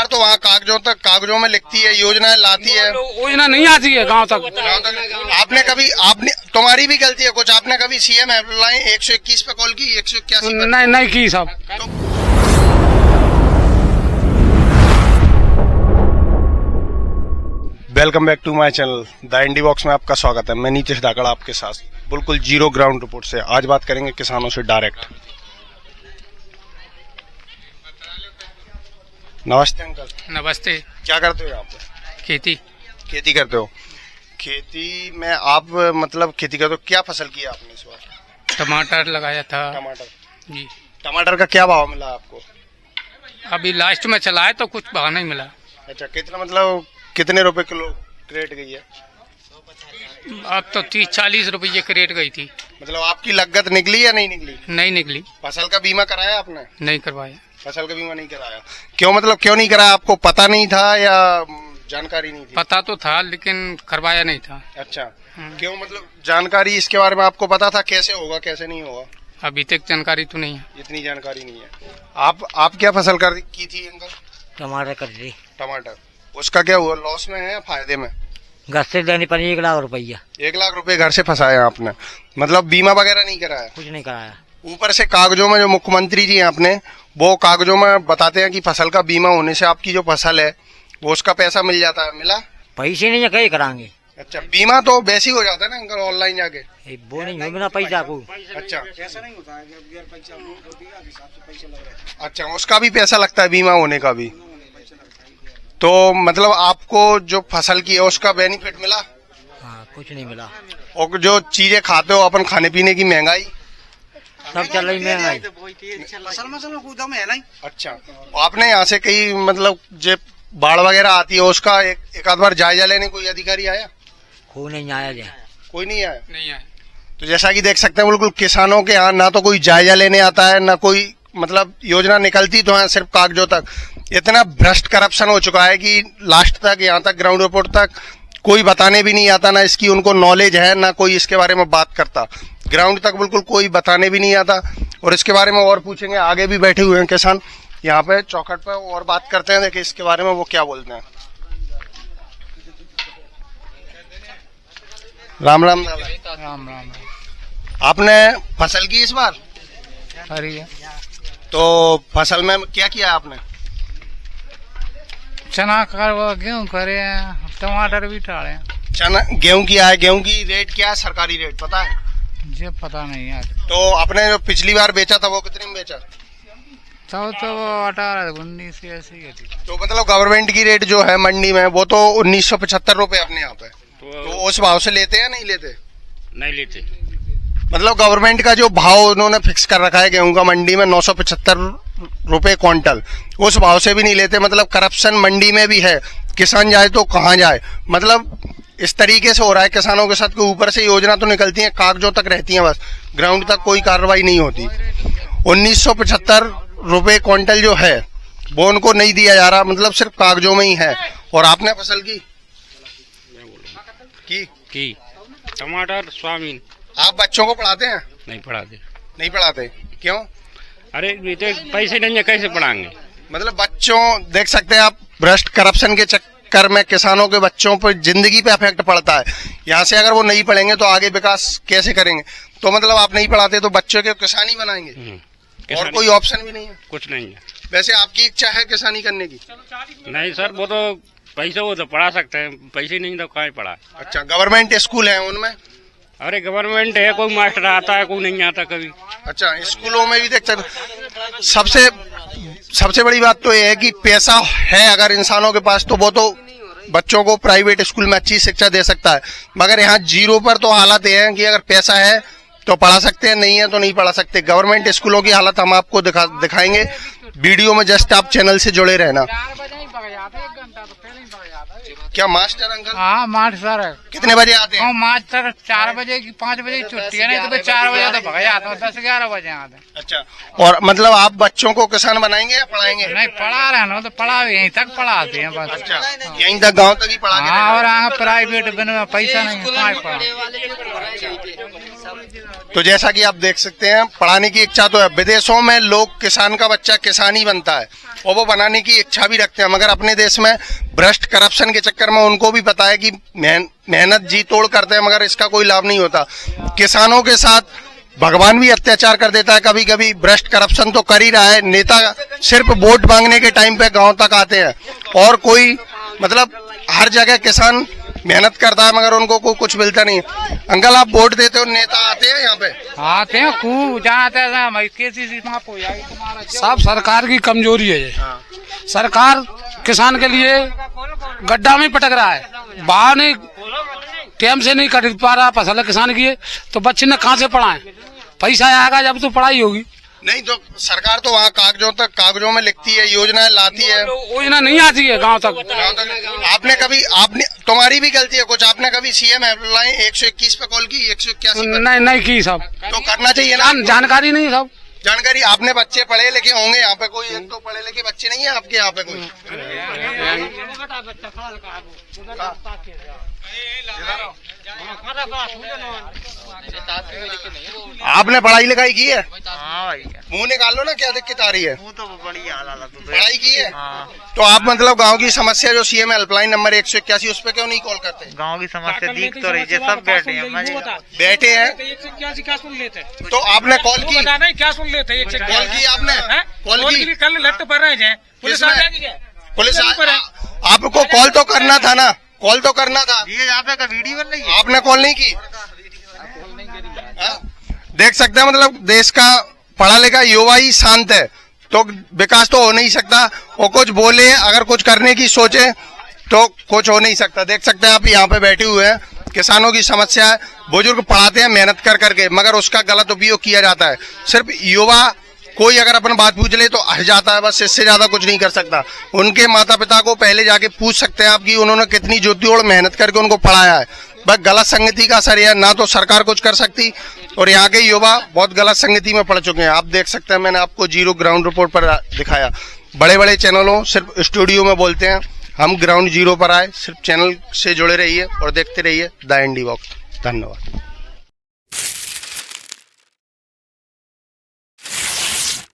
सरकार तो वहाँ कागजों में लिखती है, योजनाएं लाती है, योजना नहीं आती है गांव तक। आपने तुम्हारी भी गलती है कुछ, आपने कभी सीएम हेल्पलाइन 121 पे कॉल की? 181 नहीं की साहब। Welcome back to my channel the indie box में आपका स्वागत है। मैं नीतीश धाकड़ आपके साथ बिल्कुल जीरो ग्राउंड रिपोर्ट से। आज बात करेंगे किसानों से डायरेक्ट। नमस्ते अंकल। नमस्ते। क्या करते हो यहाँ पे? खेती करते हो। खेती में आप मतलब खेती करते हो, क्या फसल की आपने इस बार? टमाटर लगाया था। टमाटर जी। टमाटर का क्या भाव मिला आपको? अभी लास्ट में चला है तो कुछ भाव नहीं मिला। अच्छा, कितना मतलब कितने रुपए किलो रेट गई है? अब तो 30-40 रुपये क्रेट गई थी। मतलब आपकी लागत निकली या नहीं निकली? नहीं निकली। फसल का बीमा कराया आपने? नहीं करवाया। फसल का बीमा नहीं कराया, क्यों? मतलब क्यों नहीं कराया? आपको पता नहीं था या जानकारी नहीं थी? पता तो था लेकिन करवाया नहीं था। अच्छा, क्यों? मतलब जानकारी इसके बारे में आपको पता था कैसे होगा कैसे नहीं होगा? अभी तक जानकारी तो नहीं है। इतनी जानकारी नहीं है। आप क्या फसल की थी अंकल? टमाटर कर दी। टमाटर, उसका क्या हुआ? लॉस में है या फायदे में? घर से देनी पड़ी 1 लाख रुपया। 1 लाख रुपए घर से फंसाया आपने? मतलब बीमा वगैरह नहीं कराया? कुछ नहीं कराया। ऊपर से कागजों में जो मुख्यमंत्री जी हैं अपने, वो कागजों में बताते हैं कि फसल का बीमा होने से आपकी जो फसल है वो उसका पैसा मिल जाता है। मिला? पैसे नहीं है, कहीं कराएंगे। अच्छा, बीमा तो वैसे ही हो जाता है ना अंकल ऑनलाइन जाके? वो नहीं हो बिना पैसा को। अच्छा, पैसा नहीं होता है। अच्छा, उसका भी पैसा लगता है, बीमा होने का भी। तो मतलब आपको जो फसल की है उसका बेनिफिट मिला? हाँ, कुछ नहीं मिला। और जो चीजें खाते हो अपन, खाने पीने की महंगाई सब चल रही महंगाई। अच्छा, आपने यहाँ से कहीं मतलब जो बाढ़ वगैरह आती है उसका एक आध बार जायजा लेने कोई अधिकारी आया? कोई नहीं आया जाए। कोई नहीं आया? नहीं आया। तो जैसा कि देख सकते हैं बिल्कुल किसानों के यहाँ ना तो कोई जायजा लेने आता है, ना कोई मतलब योजना निकलती तो है सिर्फ कागजों तक। इतना भ्रष्ट करप्शन हो चुका है कि लास्ट तक, यहाँ तक ग्राउंड रिपोर्ट तक कोई बताने भी नहीं आता, ना इसकी उनको नॉलेज है, ना कोई इसके बारे में बात करता। ग्राउंड तक बिल्कुल कोई बताने भी नहीं आता। और इसके बारे में और पूछेंगे, आगे भी बैठे हुए हैं किसान यहाँ पे चौखट पे, और बात करते हैं देखिए इसके बारे में वो क्या बोलते हैं। राम राम दादा। राम राम। आपने फसल की इस बार? अरे तो फसल में क्या किया आपने? चना कर, गेहूँ करे, टमाटर भी डाले। चना गेहूं की है। गेहूं की रेट क्या है? सरकारी रेट पता है? ये पता नहीं है। तो आपने जो पिछली बार बेचा था वो कितने में बेचा? तब तो 18-19 ऐसी ही थी। तो मतलब गवर्नमेंट की रेट जो है मंडी में वो तो 1975 रुपए अपने यहाँ पे। तो उस भाव से लेते हैं नहीं लेते? नहीं लेते। मतलब गवर्नमेंट का जो भाव उन्होंने फिक्स कर रखा है गेहूं का मंडी में 975 रुपए क्विंटल, उस भाव से भी नहीं लेते। मतलब करप्शन मंडी में भी है, किसान जाए तो कहाँ जाए। मतलब इस तरीके से हो रहा है किसानों के साथ कि ऊपर से योजना तो निकलती है, कागजों तक रहती है, बस ग्राउंड तक कोई कार्रवाई नहीं होती। 1975 रुपए क्विंटल जो है वो उनको नहीं दिया जा रहा, मतलब सिर्फ कागजों में ही है। और आपने फसल की टमाटर स्वामीन। आप बच्चों को पढ़ाते हैं? नहीं पढ़ाते। नहीं पढ़ाते, क्यों? अरे बेटे पैसे नहीं है, कैसे पढ़ाएंगे? मतलब बच्चों, देख सकते हैं आप, भ्रष्ट करप्शन के चक्कर में किसानों के बच्चों पर जिंदगी पे इफेक्ट पड़ता है। यहाँ से अगर वो नहीं पढ़ेंगे तो आगे विकास कैसे करेंगे? तो मतलब आप नहीं पढ़ाते तो बच्चों के किसानी बनाएंगे और कोई ऑप्शन भी नहीं है? कुछ नहीं है। वैसे आपकी इच्छा है किसानी करने की? नहीं सर, वो तो पैसे वो तो पढ़ा सकते हैं, पैसे नहीं तो कहाँ पढ़ा। अच्छा, गवर्नमेंट स्कूल है उनमें? अरे गवर्नमेंट है, कोई मास्टर आता है, कोई नहीं आता कभी। अच्छा, स्कूलों में भी देख सकते। सबसे बड़ी बात तो ये है कि पैसा है अगर इंसानों के पास तो वो तो बच्चों को प्राइवेट स्कूल में अच्छी शिक्षा दे सकता है। मगर यहाँ जीरो पर तो हालत ये है कि अगर पैसा है तो पढ़ा सकते हैं, नहीं है तो नहीं पढ़ा सकते। गवर्नमेंट स्कूलों की हालत हम आपको दिखाएंगे वीडियो में, जस्ट आप चैनल से जुड़े रहना। क्या मास्टर अंकल? हाँ मास्टर। कितने बजे आते हैं? मास्टर 4 बजे की 5 बजे की छुट्टी है, नहीं तो 4 बजे तो भगा जाता हूँ, 10-11 बजे आते हैं। अच्छा, और मतलब आप बच्चों को किसान बनाएंगे या पढ़ाएंगे? नहीं पढ़ा रहे ना, तो पढ़ा यहीं तक पढ़ाते हैं बस। अच्छा, यहीं तक गांव तक ही पढ़ा के? हाँ, और प्राइवेट पैसा नहीं है, तो जैसा कि आप देख सकते हैं, पढ़ाने की इच्छा तो है। विदेशों में लोग किसान का बच्चा किसान ही बनता है और वो बनाने की इच्छा भी रखते हैं, मगर अपने देश में भ्रष्ट करप्शन के चक्कर में उनको भी पता है कि मेहनत जी तोड़ करते हैं मगर इसका कोई लाभ नहीं होता। किसानों के साथ भगवान भी अत्याचार कर देता है कभी कभी। भ्रष्ट करप्शन तो कर ही रहा है। नेता सिर्फ वोट मांगने के टाइम पे गांव तक आते हैं और कोई मतलब हर जगह किसान मेहनत करता है मगर उनको कुछ मिलता नहीं। अंकल, आप वोट देते हो, नेता आते हैं यहाँ पे? आते हैं खूब जाते हैं, केसीसी माफ हो जाएगी तुम्हारा। सब सरकार की कमजोरी है ये। सरकार किसान के लिए गड्ढा में पटक रहा है, भाव नहीं टाइम से नहीं खरीद पा रहा फसल किसान की है, तो बच्चे ने कहाँ से पढ़ाएं? पैसा आएगा जब तो पढ़ाई होगी। नहीं तो सरकार तो वहाँ कागजों में लिखती है, योजनाएं लाती है, योजना नहीं आती है गांव तक। आपने तुम्हारी भी गलती है कुछ। आपने कभी सीएम हेल्पलाइन 121 पे कॉल की? 181 नहीं की सब। तो करना चाहिए ना। जानकारी नहीं सब जानकारी। आपने बच्चे पढ़े लिखे होंगे यहाँ पे, कोई एक तो पढ़े लिखे बच्चे नहीं है आपके यहाँ पे कोई? आपने पढ़ाई लिखाई की है? मुंह निकाल लो ना, क्या दिक्कत आ रही है? तो बढ़िया पढ़ाई की है? तो आप मतलब गांव की समस्या जो सीएम हेल्पलाइन नंबर 181 उस पे क्यों नहीं कॉल करते? गांव की समस्या दिख तो रही है, सब बैठे हैं बैठे हैं क्या सुन लेते? तो आपने कॉल की? क्या सुन लेते? कॉल की आपने? कॉल की? कल लट पर रहे हैं, पुलिस आ जाएगी। पुलिस आपको कॉल तो करना था ना, कॉल तो करना था। ये यहाँ पे का वीडियो बन रही है, आपने कॉल नहीं की? देख सकते हैं मतलब देश का पढ़ा लिखा युवा ही शांत है तो विकास तो हो नहीं सकता। वो कुछ बोले, अगर कुछ करने की सोचे तो कुछ हो नहीं सकता। देख सकते हैं आप यहाँ पे बैठे हुए हैं, किसानों की समस्या है। बुजुर्ग पढ़ाते हैं मेहनत कर करके, मगर उसका गलत उपयोग किया जाता है। सिर्फ युवा कोई अगर अपन बात पूछ ले तो हट जाता है, बस इससे ज्यादा कुछ नहीं कर सकता। उनके माता पिता को पहले जाके पूछ सकते हैं आप कि उन्होंने कितनी जोतोड़ मेहनत करके उनको पढ़ाया है। बस गलत संगति का असर है, ना तो सरकार कुछ कर सकती और यहाँ के युवा बहुत गलत संगति में पड़ चुके हैं। आप देख सकते हैं, मैंने आपको जीरो ग्राउंड रिपोर्ट पर दिखाया। बड़े बड़े चैनलों सिर्फ स्टूडियो में बोलते हैं, हम ग्राउंड जीरो पर आए। सिर्फ चैनल से जुड़े रहिए और देखते रहिए द इंडी वॉक। धन्यवाद।